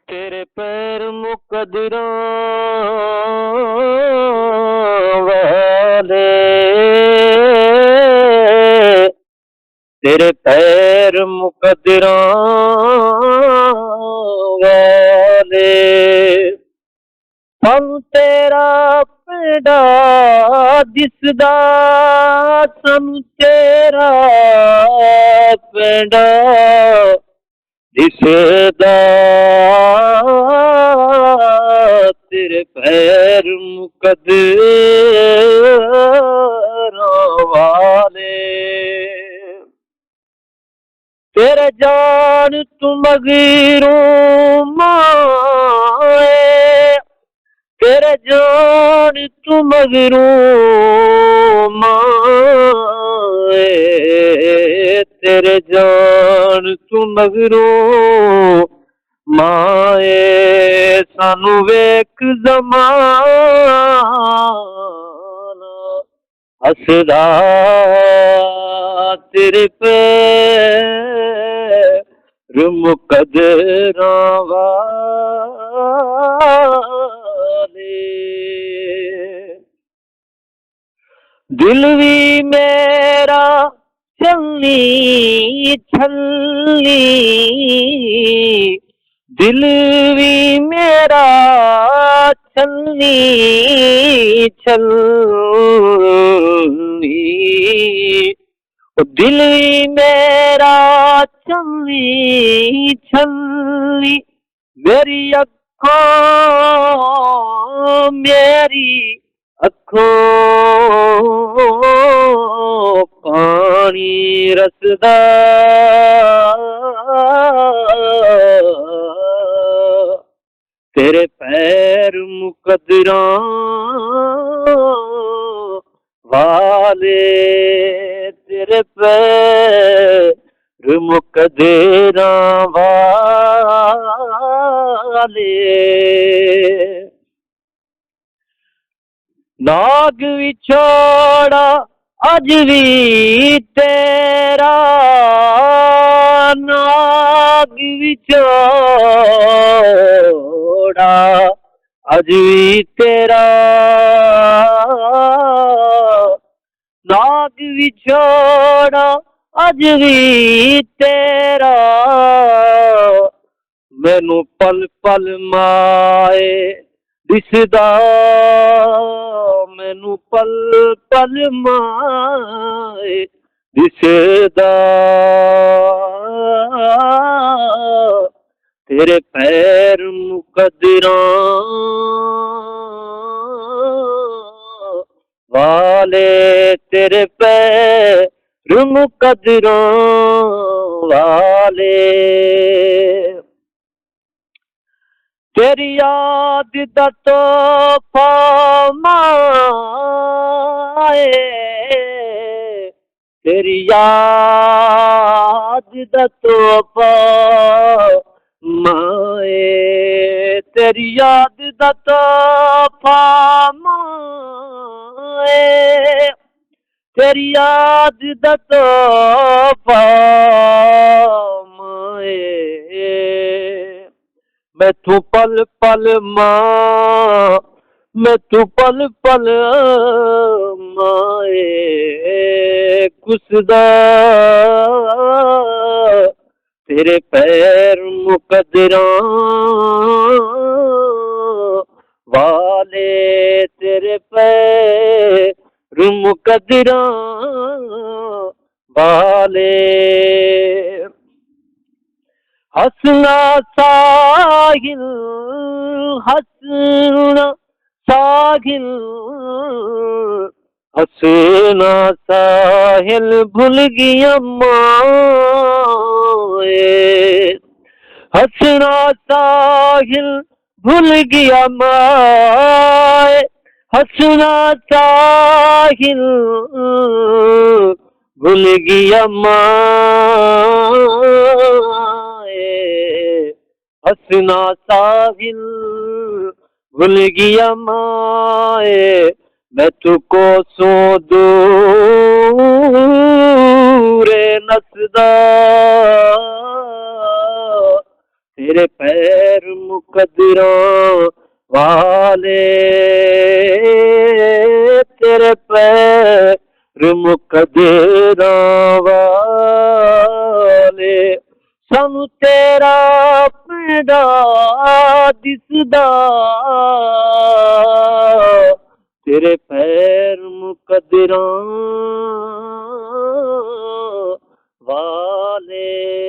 तेरे पैर मुकद्दरों वाले, तेरे पैर मुकद्दरों वाले। ਸਾਨੂੰ तेरा पेड़ा दिसदा, ਸਾਨੂੰ तेरा पेड़ा दिसदा। तेरे पैर मुकद्दरों वाले, तेरे जान तू मगरूं माए, तेरे जान तू मगरूं माए, तेरे जान तू मगरूं माए। सानू वेख ज़माना हसदा, तेरे पैर मुकद्दरों वाले। दिल भी मेरा छलनी छलनी, दिल भी मेरा छलनी छलनी, दिल भी मेरा छलनी छलनी। मेरी अखों मेरी अखों पानी रसदा, तेरे पैर मुकद्दरों वाले, तेरे पैर मुकद्दरों वाले। नाग विछोड़ा अज भी तेरा, नाग विछोड़ा अज भी तेरा, नाग विछोड़ा अज भी तेरा। मैनू पल पल माए दिसदा, मैनू पल पल माए दिसदा। तेरे पैर मुकद्दरों वाले, तेरे पैर मुकद्दरों वाले। तेरी याद दा तोहफा माए, तेरी याद दा तोहफा माए, तेरी याद दा तोहफा माए, तेरी याद दा तोहफा माए। मैथू पल पल मां, मैथू पल पल माए कुसदा। तेरे पैर मुकद्दरों वाले, तेरे पैर मुकद्दरों वाले। हंसना साहिल, हंसना साहिल, हंसना साहिल भूल गया माए। हंसना साहिल भूल गया माए, हंसना साहिल भूल गया माए। हंसना साहिल भूल गया माए, मैं तुको सो दूर नसदा। तेरे पैर मुकद्दरों वाले, तेरे पैर मुकद्दरों वाले, सानू तेरा पेड़ा दिसदा, तेरे पैर मुकद्दरों वाले।